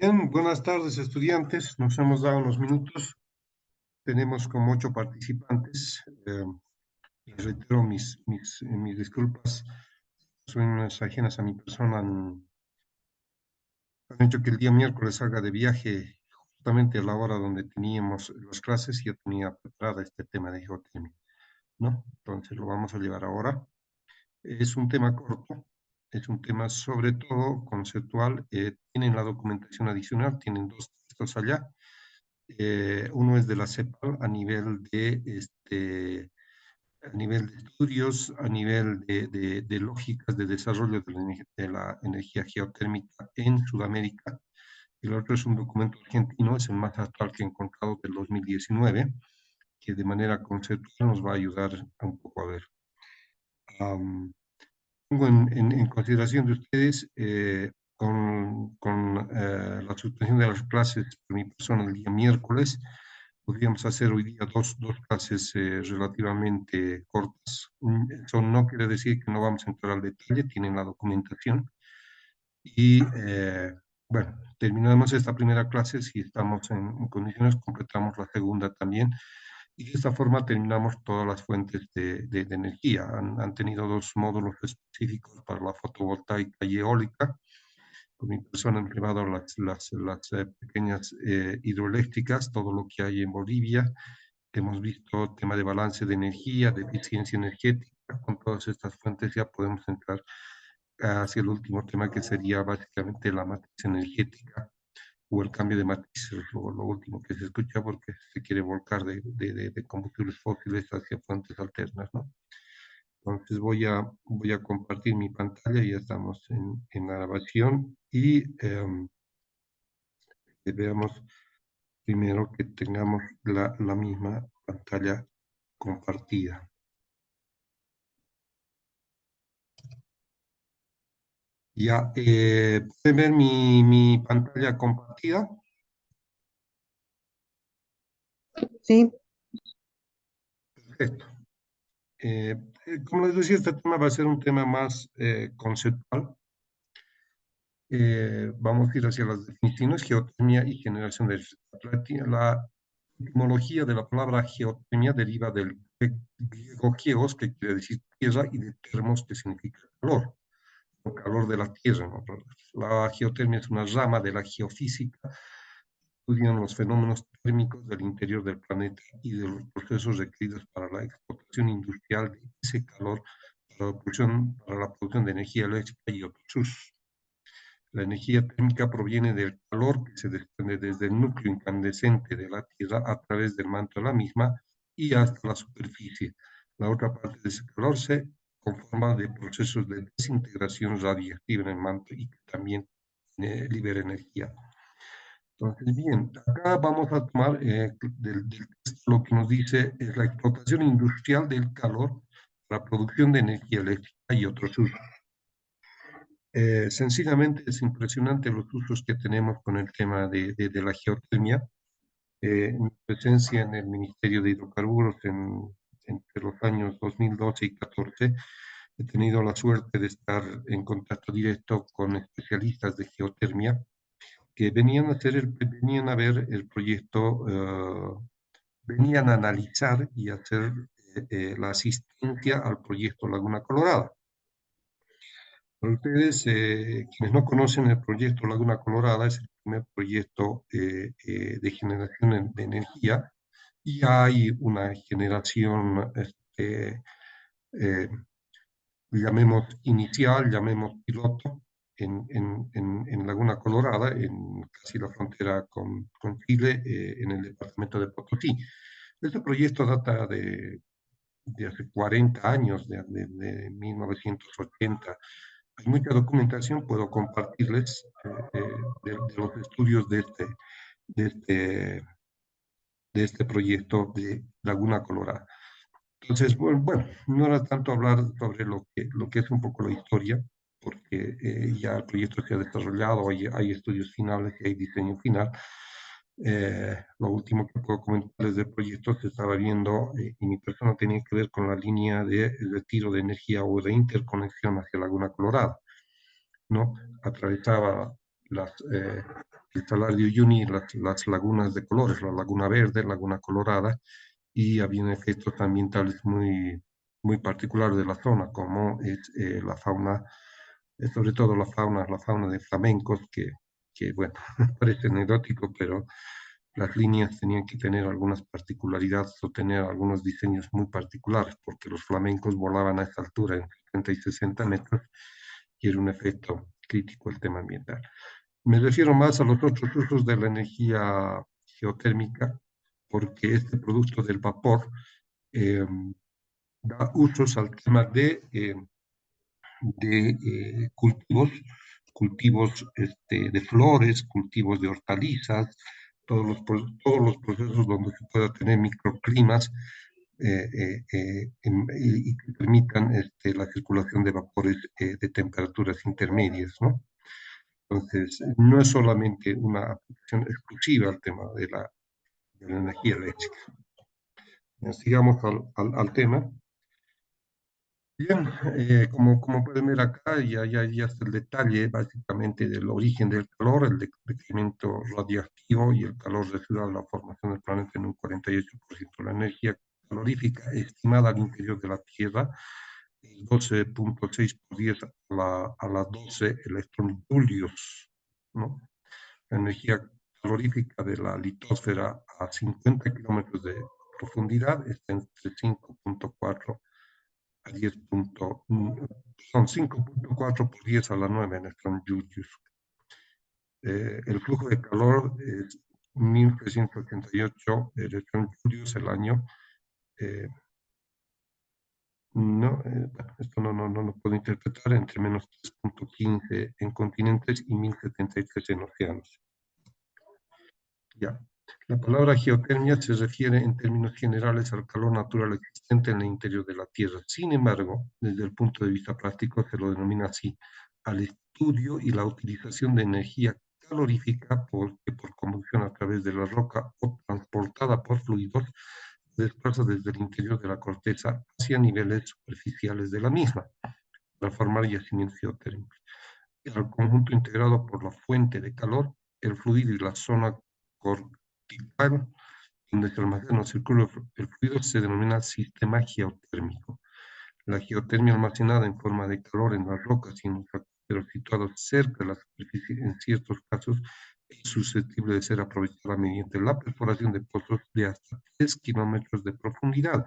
Bien, buenas tardes, estudiantes. Nos hemos dado unos minutos. Tenemos como 8 participantes. Y reitero mis disculpas. Son unas ajenas a mi persona. Han hecho que el día miércoles salga de viaje justamente a la hora donde teníamos las clases y yo tenía preparada este tema de geotermia, ¿no? Entonces lo vamos a llevar ahora. Es un tema corto. Es un tema sobre todo conceptual. Tienen la documentación adicional, tienen dos textos allá. Uno es de la CEPAL a nivel de estudios, a nivel de lógicas de desarrollo de la energía geotérmica en Sudamérica. El otro es un documento argentino, es el más actual que he encontrado del 2019, que de manera conceptual nos va a ayudar un poco a ver. Pongo en consideración de ustedes con la suspensión de las clases por mi persona el día miércoles. Podríamos hacer hoy día dos clases relativamente cortas. Eso no quiere decir que no vamos a entrar al detalle, tienen la documentación. Y bueno, terminamos esta primera clase, si estamos en condiciones, completamos la segunda también. Y de esta forma terminamos todas las fuentes de energía. Han tenido dos módulos específicos para la fotovoltaica y eólica. Con mi persona han privado las pequeñas hidroeléctricas, todo lo que hay en Bolivia. Hemos visto tema de balance de energía, de eficiencia energética. Con todas estas fuentes ya podemos entrar hacia el último tema, que sería básicamente la matriz energética o el cambio de matriz, lo último que se escucha porque se quiere volcar de combustibles fósiles hacia fuentes alternas, ¿no? Entonces voy a compartir mi pantalla, ya estamos en la grabación y veamos primero que tengamos la misma pantalla compartida. Ya, ¿pueden ver mi pantalla compartida? Sí, Perfecto. Eh, como les decía, este tema va a ser un tema más conceptual. Vamos a ir hacia las definiciones: geotermia y generación de electricidad. La etimología de la palabra geotermia deriva del griego geos, que quiere decir tierra, y de termos, que significa calor, o calor de la tierra, ¿no? La geotermia es una rama de la geofísica. Estudian los fenómenos térmicos del interior del planeta y de los procesos requeridos para la explotación industrial de ese calor para la producción de energía eléctrica y otros usos. La energía térmica proviene del calor que se desprende desde el núcleo incandescente de la Tierra a través del manto de la misma y hasta la superficie. La otra parte de ese calor se conforma de procesos de desintegración radiactiva en el manto y que también libera energía. Entonces, bien, acá vamos a tomar del texto lo que nos dice es la explotación industrial del calor para la producción de energía eléctrica y otros usos. Sencillamente es impresionante los usos que tenemos con el tema de la geotermia. Mi presencia en el Ministerio de Hidrocarburos entre los años 2012 y 2014, he tenido la suerte de estar en contacto directo con especialistas de geotermia que venían a ver el proyecto, venían a analizar y hacer la asistencia al proyecto Laguna Colorada. Para ustedes, quienes no conocen el proyecto Laguna Colorada, es el primer proyecto de generación de energía, y hay una generación, eh, llamemos inicial, llamemos piloto, en Laguna Colorada, en casi la frontera con Chile, en el departamento de Potosí. Este proyecto data de hace 40 años, de 1980. Hay mucha documentación, puedo compartirles de los estudios de este, de este proyecto de Laguna Colorada. Entonces, bueno, no era tanto hablar sobre lo que es un poco la historia, porque ya el proyecto se ha desarrollado, hay estudios finales y hay diseño final. Lo último que puedo comentarles del proyecto se estaba viendo, y mi persona tenía que ver con la línea de retiro de energía o de interconexión hacia Laguna Colorada, ¿no? Atravesaba el Salar de Uyuni, las lagunas de colores, la Laguna Verde, Laguna Colorada, y habían efectos ambientales muy particulares de la zona, como es la fauna, sobre todo la fauna de flamencos, que bueno, parece anecdótico, pero las líneas tenían que tener algunas particularidades o tener algunos diseños muy particulares, porque los flamencos volaban a esa altura, en 70 y 60 metros, y era un efecto crítico el tema ambiental. Me refiero más a los otros usos de la energía geotérmica, porque este producto del vapor eh, da usos al tema de cultivos de flores, cultivos de hortalizas, todos los procesos donde se pueda tener microclimas y que permitan la circulación de vapores de temperaturas intermedias, ¿no? Entonces, no es solamente una aplicación exclusiva al tema de la energía eléctrica. Sigamos al tema. Bien, como pueden ver acá, ya está el detalle básicamente del origen del calor, el decremento radiactivo y el calor residual, la formación del planeta en un 48%. La energía calorífica estimada al interior de la Tierra es 12,6 por 10 a la 12 electronjulios, ¿no? La energía calorífica de la litosfera a 50 kilómetros de profundidad está entre 5,4 a 10 son 5,4 por 10 a la 9 electronjulios. El flujo de calor es 1.388 electronjulios el año. No, bueno, esto no lo puedo interpretar, entre menos 3,15 en continentes y 1.073 en océanos. Ya. La palabra geotermia se refiere en términos generales al calor natural existente en el interior de la Tierra. Sin embargo, desde el punto de vista práctico se lo denomina así al estudio y la utilización de energía calorífica que por combustión a través de la roca o transportada por fluidos se desplaza desde el interior de la corteza hacia niveles superficiales de la misma para formar yacimientos geotérmicos. El conjunto integrado por la fuente de calor, el fluido y la zona cortical, donde se almacena o circula el fluido, se denomina sistema geotérmico. La geotermia almacenada en forma de calor en las rocas y en los acuíferos situados cerca de la superficie, en ciertos casos, es susceptible de ser aprovechada mediante la perforación de pozos de hasta 3 kilómetros de profundidad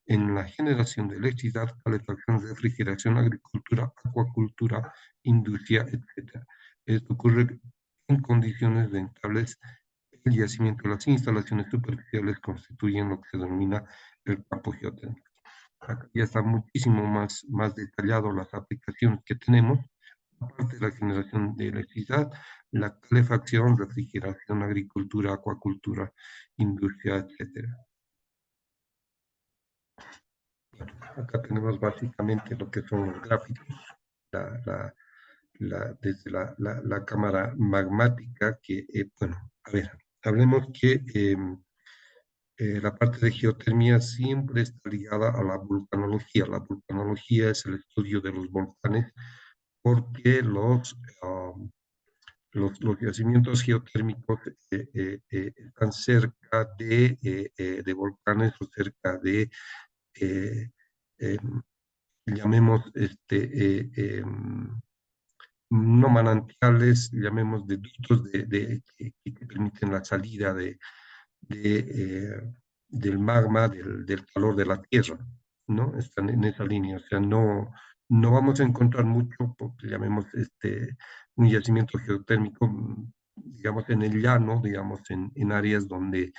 en la generación de electricidad, calefacción, refrigeración, agricultura, acuacultura, industria, etc. Esto ocurre en condiciones rentables. El yacimiento de las instalaciones superficiales constituyen lo que se denomina el campo geotérmico. Acá ya está muchísimo más detallado las aplicaciones que tenemos, aparte de la generación de electricidad, la calefacción, refrigeración, agricultura, acuacultura, industria, etcétera. Acá tenemos básicamente lo que son los gráficos, desde la cámara magmática, que, bueno, a ver, hablemos que la parte de geotermia siempre está ligada a la vulcanología. La vulcanología es el estudio de los volcanes porque los yacimientos geotérmicos están cerca de volcanes o cerca de eh, eh, llamemos no manantiales, llamemos de ductos que permiten la salida de, del magma, del calor de la Tierra, ¿no? Están en esa línea, o sea, no vamos a encontrar mucho, porque llamemos un yacimiento geotérmico, digamos, en el llano, digamos, en áreas donde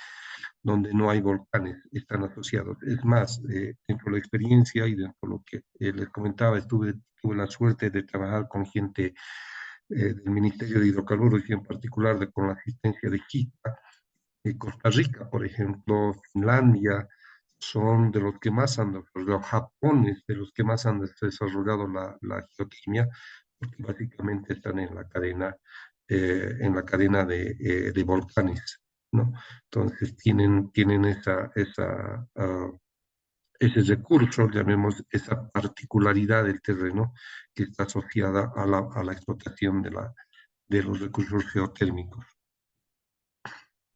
no hay volcanes, están asociados. Es más, dentro de la experiencia y dentro de lo que les comentaba, tuve la suerte de trabajar con gente del Ministerio de Hidrocarburos y en particular con la asistencia de KITA. Costa Rica, por ejemplo, Finlandia, son de los que más han desarrollado, Japón es de los que más han desarrollado la geotermia, porque básicamente están en la cadena de volcanes, ¿no? Entonces tienen ese recurso, llamemos esa particularidad del terreno que está asociada a la explotación de los recursos geotérmicos,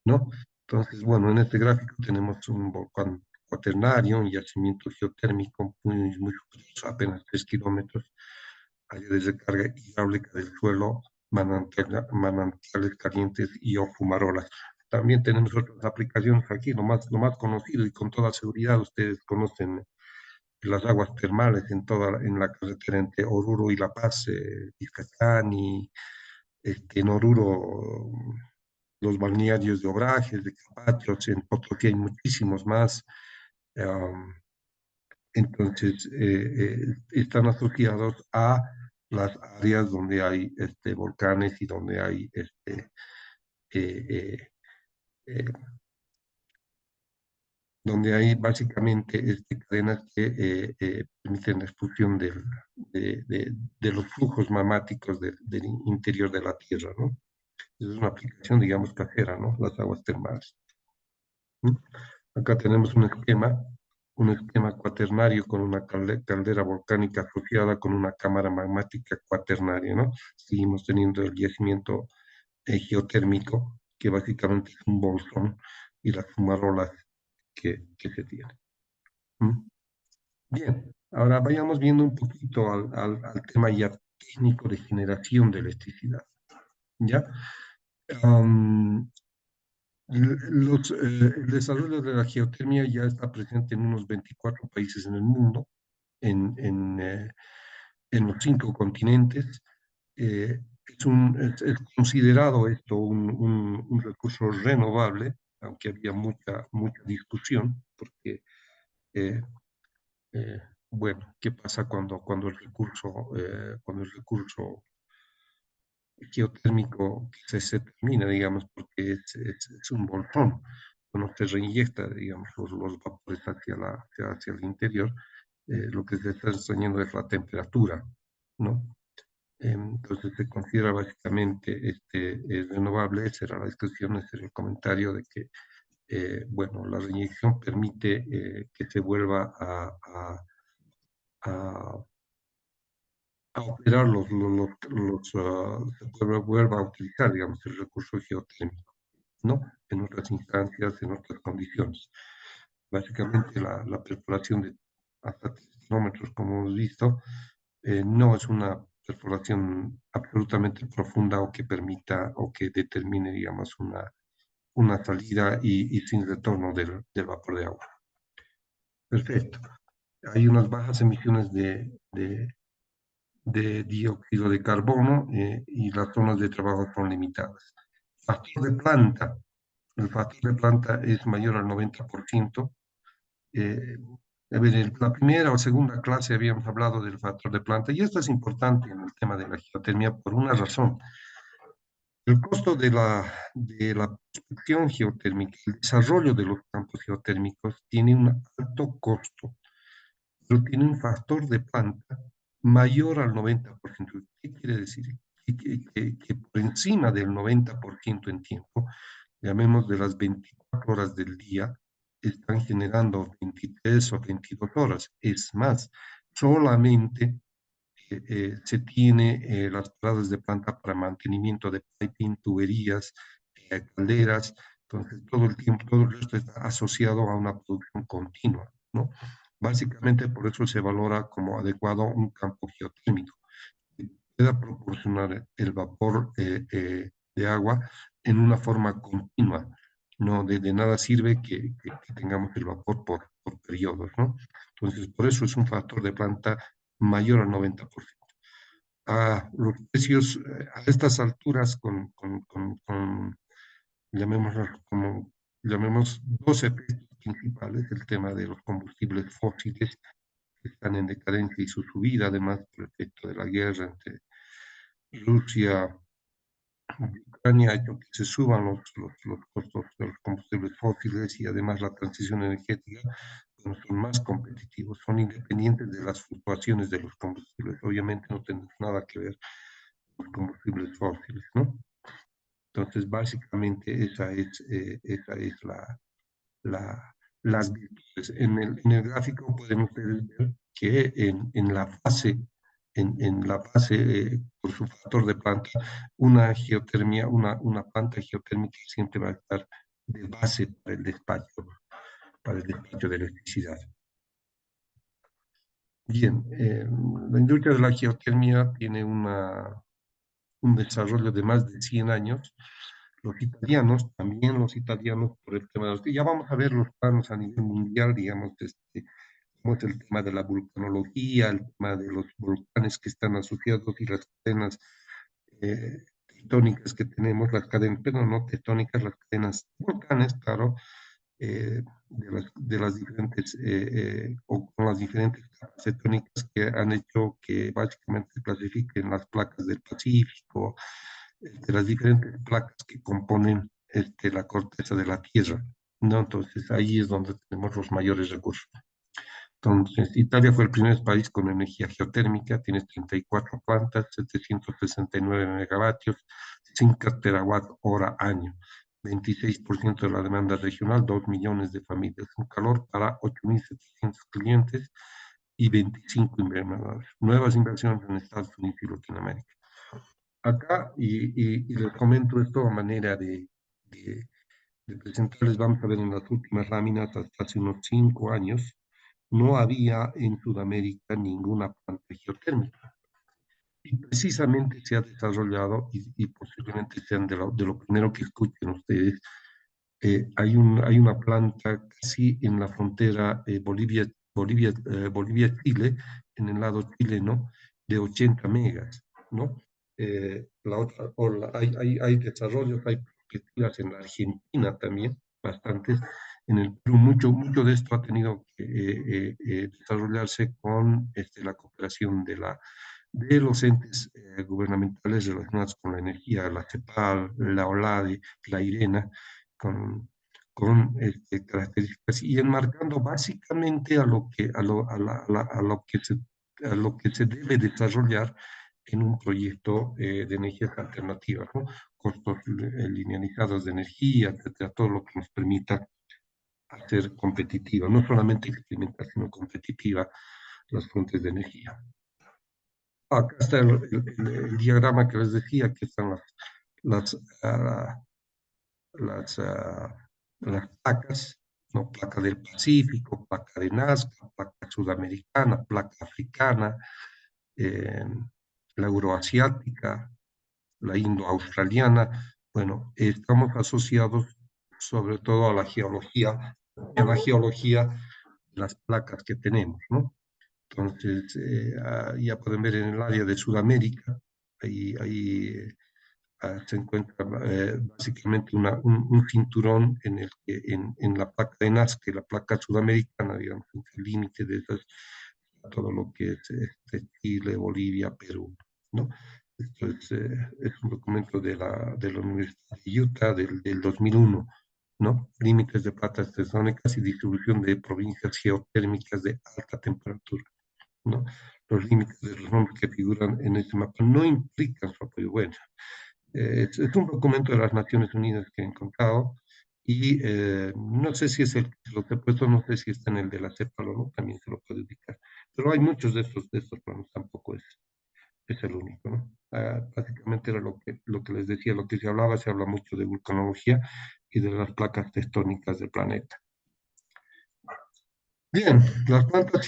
¿no? Entonces, bueno, en este gráfico tenemos un volcán cuaternario, un yacimiento geotérmico muy superior, apenas 3 kilómetros, área de recarga hidráulica del suelo, manantiales calientes y o fumarolas. También tenemos otras aplicaciones aquí, lo más conocido y con toda seguridad ustedes conocen las aguas termales en la carretera entre Oruro y La Paz, Izcachán y en Oruro, los balnearios de Obrajes, de Capachos, en Potosí hay muchísimos más. Um, entonces, están asociados a las áreas donde hay volcanes y donde hay eh, eh, eh, donde hay básicamente cadenas que permiten la expulsión de los flujos mamáticos del interior de la Tierra, ¿no? Es una aplicación, digamos, casera, ¿no? Las aguas termales. ¿Mm? Acá tenemos un esquema cuaternario con una caldera volcánica asociada con una cámara magmática cuaternaria, ¿no? Seguimos teniendo el yacimiento geotérmico, que básicamente es un bolsón, y las fumarolas que se tienen. ¿Mm? Bien, ahora vayamos viendo un poquito al tema ya técnico de generación de electricidad, ¿ya? Am, el desarrollo de la geotermia ya está presente en unos 24 países en el mundo, en los 5 continentes. Es considerado esto un recurso renovable, aunque había mucha discusión, porque eh, eh, bueno, ¿qué pasa cuando el recurso geotérmico se termina, digamos, porque es un bolsón, cuando se reinyecta, digamos, los vapores hacia el interior, lo que se está extrañando es la temperatura, ¿no? Entonces se considera básicamente renovable, esa era la discusión, ese era el comentario de que, bueno, la reinyección permite que se vuelva a a operar se vuelva a utilizar, digamos, el recurso geotérmico, ¿no? En otras instancias, en otras condiciones. Básicamente, la perforación de hasta 3 kilómetros, como hemos visto, no es una perforación absolutamente profunda o que permita o que determine, digamos, una salida y sin retorno del vapor de agua. Perfecto. Hay unas bajas emisiones de dióxido de carbono y las zonas de trabajo son limitadas. Factor de planta. El factor de planta es mayor al 90%. Eh, a ver, en la primera o segunda clase habíamos hablado del factor de planta y esto es importante en el tema de la geotermia por una razón. El costo de la prospección geotérmica, el desarrollo de los campos geotérmicos tiene un alto costo, pero tiene un factor de planta mayor al 90%. ¿Qué quiere decir? Que por encima del 90% en tiempo, llamemos de las 24 horas del día, están generando 23 o 22 horas. Es más, solamente se tiene las paradas de planta para mantenimiento de piping, tuberías, calderas, entonces todo el tiempo, todo el resto está asociado a una producción continua, ¿no? Básicamente por eso se valora como adecuado un campo geotérmico, que pueda proporcionar el vapor de agua en una forma continua. No, de nada sirve que tengamos el vapor por periodos, ¿no? Entonces, por eso es un factor de planta mayor al 90%. Los precios a estas alturas llamémoslo como, llamemos dos efectos principales, el tema de los combustibles fósiles que están en decadencia y su subida, además por el efecto de la guerra entre Rusia y Ucrania, ha hecho que se suban los costos de los combustibles fósiles y además la transición energética, bueno, son más competitivos, son independientes de las fluctuaciones de los combustibles. Obviamente no tenemos nada que ver con los combustibles fósiles, ¿no? Entonces, básicamente esa es las virtudes. En el gráfico pueden ustedes ver que en la fase en la base, por su factor de planta, una geotermia, una planta geotérmica siempre va a estar de base para el despacho de electricidad. Bien, la industria de la geotermia tiene un desarrollo de más de 100 años. Los italianos, también los italianos, por el tema de los que ya vamos a ver los planos a nivel mundial, digamos, como es el tema de la vulcanología, el tema de los volcanes que están asociados y las cadenas tectónicas que tenemos, las cadenas, pero no tectónicas, las cadenas de volcanes, claro, de las diferentes, o con las diferentes capas tectónicas que han hecho que básicamente se clasifiquen las placas del Pacífico, las diferentes placas que componen la corteza de la Tierra, ¿no? Entonces ahí es donde tenemos los mayores recursos. Entonces, Italia fue el primer país con energía geotérmica, tiene 34 plantas, 769 megavatios, 5 terawatt hora año, 26% de la demanda regional, 2 millones de familias, un calor para 8.700 clientes y 25 invernaderos. Nuevas inversiones en Estados Unidos y Latinoamérica. Acá, y les comento esto a manera de presentarles, vamos a ver en las últimas láminas, hasta hace unos 5 años, no había en Sudamérica ninguna planta geotérmica. Y precisamente se ha desarrollado, y posiblemente sean de lo primero que escuchen ustedes, hay una planta casi en la frontera Bolivia-Chile, en el lado chileno, de 80 megas, ¿no? La otra, hay desarrollos, hay perspectivas en la Argentina también, bastantes. En el Perú, mucho de esto ha tenido que desarrollarse con la cooperación de los entes gubernamentales relacionados con la energía, la CEPAL, la OLADE, la IRENA, con características y enmarcando básicamente a lo que se debe desarrollar en un proyecto de energías alternativas, ¿no? Costos linealizados de energía, etcétera, todo lo que nos permita hacer competitiva, no solamente experimentar, sino competitiva las fuentes de energía. Acá está el diagrama que les decía, que están las, ah, las, ah, las placas, ¿no? Placa del Pacífico, placa de Nazca, placa sudamericana, placa africana, eh, la euroasiática, la indoaustraliana. Bueno, estamos asociados sobre todo a la geología de las placas que tenemos, ¿no? Entonces, ya pueden ver en el área de Sudamérica, ahí se encuentra básicamente un cinturón en el que en la placa de Nazca, la placa sudamericana, digamos, en el límite de esas, todo lo que es Chile, Bolivia, Perú, ¿no? Esto es un documento de la Universidad de Utah del 2001, ¿no? Límites de placas tectónicas y distribución de provincias geotérmicas de alta temperatura, ¿no? Los límites de los nombres que figuran en este mapa no implican su apoyo. Bueno, es un documento de las Naciones Unidas que he encontrado y no sé si es el que lo que he puesto, no sé si está en el de la CEPAL o no, también se lo puede ubicar. Pero hay muchos de estos planos, tampoco es el único, ¿no? Básicamente era lo que les decía, lo que se habla mucho de vulcanología y de las placas tectónicas del planeta. Bien, las plantas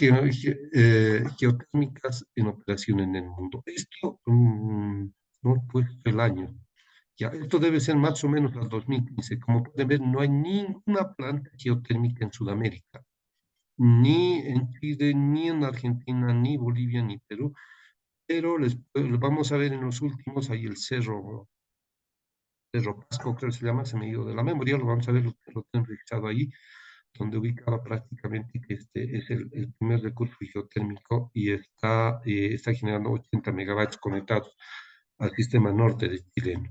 geotérmicas en operación en el mundo. Esto, no pues el año. Ya, esto debe ser más o menos al 2015. Como pueden ver, no hay ninguna planta geotérmica en Sudamérica, ni en Chile, ni en Argentina, ni Bolivia, ni Perú. Pero les vamos a ver en los últimos, ahí el Cerro Pasco, creo que se llama, se me dio de la memoria, lo vamos a ver, lo tengo registrado ahí, donde ubicaba prácticamente que este es el primer recurso geotérmico y está generando 80 megavatios conectados al sistema norte de Chile.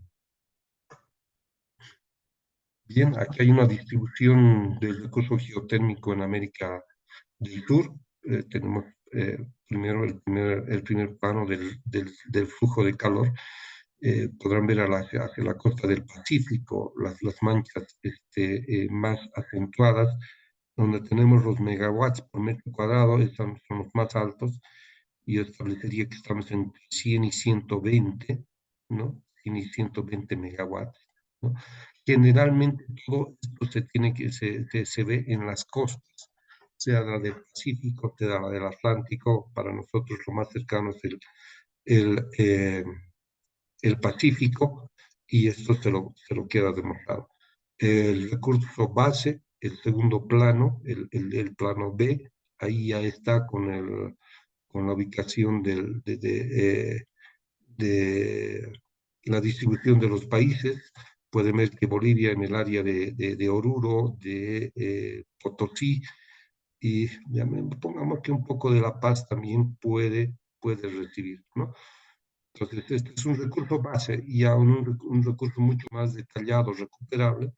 Bien, aquí hay una distribución del recurso geotérmico en América del Sur. Tenemos primero el primer plano del flujo de calor. Podrán ver hacia la costa del Pacífico las manchas más acentuadas, donde tenemos los megawatts por metro cuadrado, son los más altos, yo establecería que estamos entre 100 y 120, ¿no? 100 y 120 megawatts, ¿no? Generalmente todo esto se ve en las costas, sea la del Pacífico, sea la del Atlántico. Para nosotros lo más cercano es el, eh, el Pacífico, y esto se lo queda demostrado. El recurso base, el segundo plano, el plano B, ahí ya está con la ubicación de la distribución de los países. Pueden ver que Bolivia en el área de Oruro, de Potosí, y pongamos que un poco de La Paz también puede recibir, ¿no? Entonces, este es un recurso base, y aún un recurso mucho más detallado, recuperable,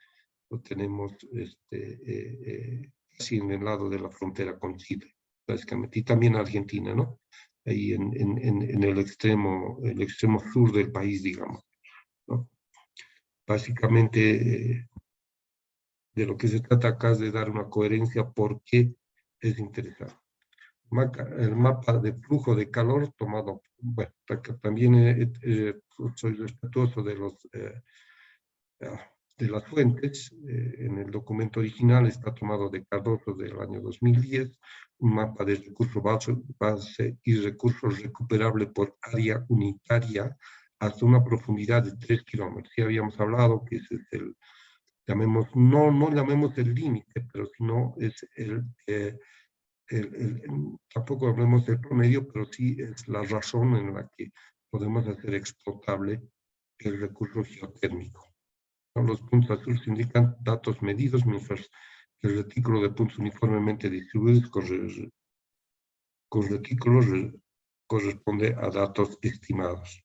lo tenemos casi en el lado de la frontera con Chile, básicamente, y también Argentina, ¿no? Ahí en el extremo sur del país, digamos, ¿no? Básicamente, de lo que se trata acá es de dar una coherencia por qué es interesante. El mapa de flujo de calor tomado, bueno, también soy respetuoso de las fuentes. En el documento original está tomado de Cardoso del año 2010, un mapa de recursos base y recursos recuperables por área unitaria hasta una profundidad de 3 kilómetros. Ya habíamos hablado que ese es no llamemos el límite, pero sino es tampoco hablemos del promedio, pero sí es la razón en la que podemos hacer explotable el recurso geotérmico. Los puntos azules indican datos medidos, mientras que el retículo de puntos uniformemente distribuidos con retículos corresponde a datos estimados,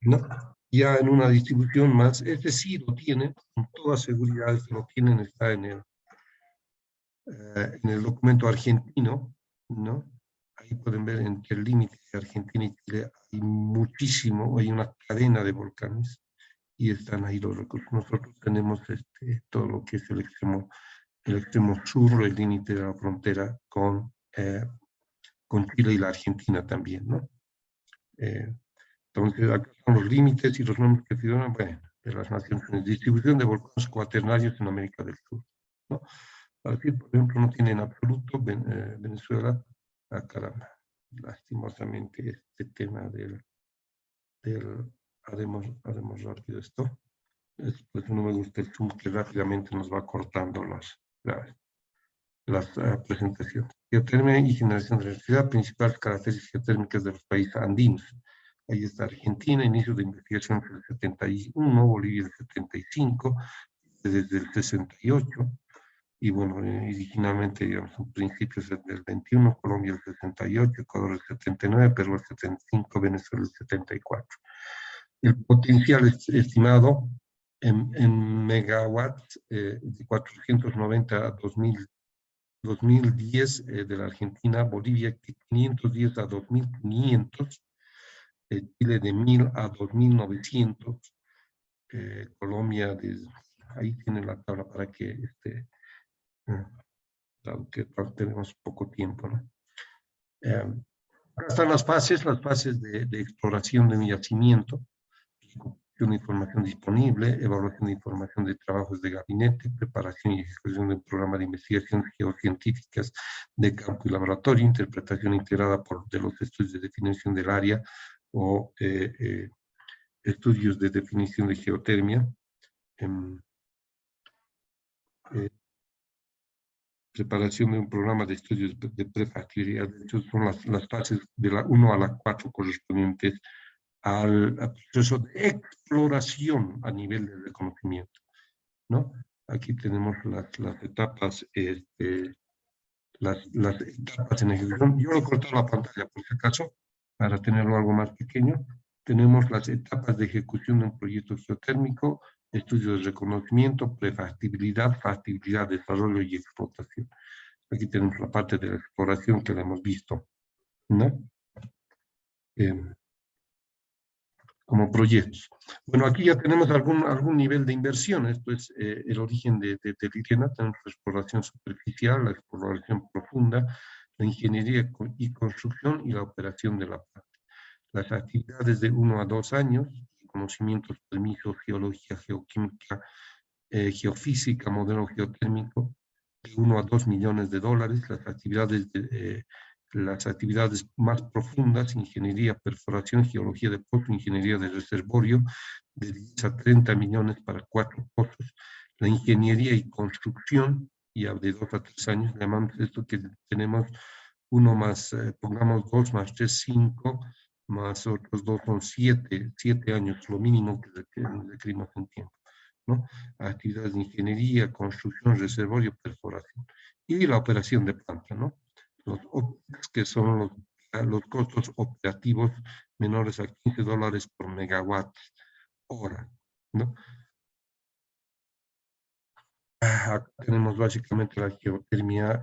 ¿no? Ya en una distribución más, este sí lo tienen, con toda seguridad lo tienen, está en el documento argentino, ¿no? Ahí pueden ver entre el límite de Argentina y Chile hay muchísimo, hay una cadena de volcanes, y están ahí los recursos. Nosotros tenemos todo lo que es el extremo sur, el límite de la frontera con Chile y la Argentina también, ¿no? Entonces, acá son los límites y los nombres que figuran, bueno, de las naciones. Distribución de volcanes cuaternarios en América del Sur, ¿no? Aquí, por ejemplo, no tiene en absoluto Venezuela. Caramba, lastimosamente este tema haremos rápido esto. Pues no me gusta el zoom que rápidamente nos va cortando las presentaciones. Geotermia y generación de electricidad, principales características geotérmicas de los países andinos. Ahí está Argentina, inicio de investigación del 71, Bolivia del 75, desde el 68, y bueno, originalmente, digamos, en principios del 21, Colombia el 68, Ecuador el 79, Perú el 75, Venezuela el 74. El potencial estimado en megawatts de 490 a 2010 de la Argentina, Bolivia 510 a 2500, Chile de 1000 a 2900, Colombia, ahí tiene la tabla para que dado que tenemos poco tiempo, ¿no? Acá están las fases de exploración de un yacimiento, de información disponible, evaluación de información de trabajos de gabinete, preparación y ejecución de un programa de investigaciones geocientíficas de campo y laboratorio, interpretación integrada de los estudios de definición del área o estudios de definición de geotermia, preparación de un programa de estudios de prefactibilidad. De hecho, son las fases de la 1 a la 4 correspondientes al proceso de exploración a nivel de reconocimiento, ¿no? Aquí tenemos las etapas, las etapas en ejecución. Yo lo he cortado la pantalla por si acaso, para tenerlo algo más pequeño. Tenemos las etapas de ejecución de un proyecto geotérmico, estudios de reconocimiento, prefactibilidad, factibilidad, desarrollo y explotación. Aquí tenemos la parte de la exploración que la hemos visto, ¿no? Como proyectos. Bueno, aquí ya tenemos algún nivel de inversión. Esto es el origen de Liliana. Tenemos la exploración superficial, la exploración profunda, la ingeniería y construcción y la operación de la planta. Las actividades de 1 a 2 años, conocimientos, permisos, geología, geoquímica, geofísica, modelo geotérmico, de 1 a 2 millones de dólares. Las actividades más profundas, ingeniería, perforación, geología de pozo, ingeniería de reservorio, de 10 a 30 millones para 4 pozos. La ingeniería y construcción, ya de 2 a 3 años, llamamos esto que tenemos uno más, pongamos 2 más 3, 5, más otros 2 son 7 años, lo mínimo que requerimos en tiempo, ¿no? Actividades de ingeniería, construcción, reservorio, perforación. Y la operación de planta, ¿no? Los OPEX, que son los costos operativos menores a $15 por megawatt hora, ¿no? Acá tenemos básicamente la geotermia,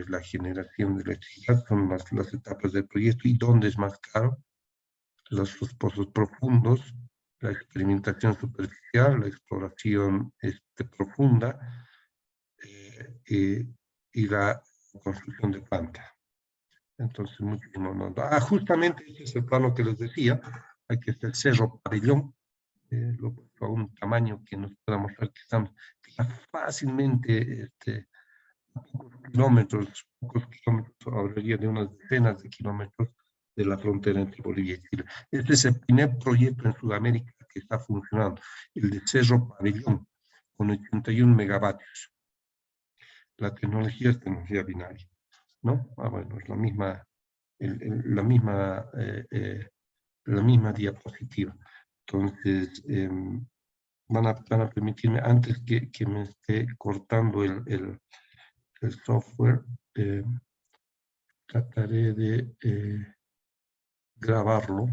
la generación de electricidad, son las etapas del proyecto y dónde es más caro, los pozos profundos, la experimentación superficial, la exploración profunda y la construcción de planta. Entonces, muchísimo no. Justamente ese es el plano que les decía, aquí está el Cerro Pabellón, a un tamaño que nos pueda mostrar que está fácilmente pocos kilómetros, hablaría de unas decenas de kilómetros de la frontera entre Bolivia y Chile. Este es el primer proyecto en Sudamérica que está funcionando, el de Cerro Pabellón, con 81 megavatios. La tecnología es tecnología binaria, ¿no? Bueno, es la misma diapositiva. Entonces, van a permitirme, antes que me esté cortando el software, trataré de grabarlo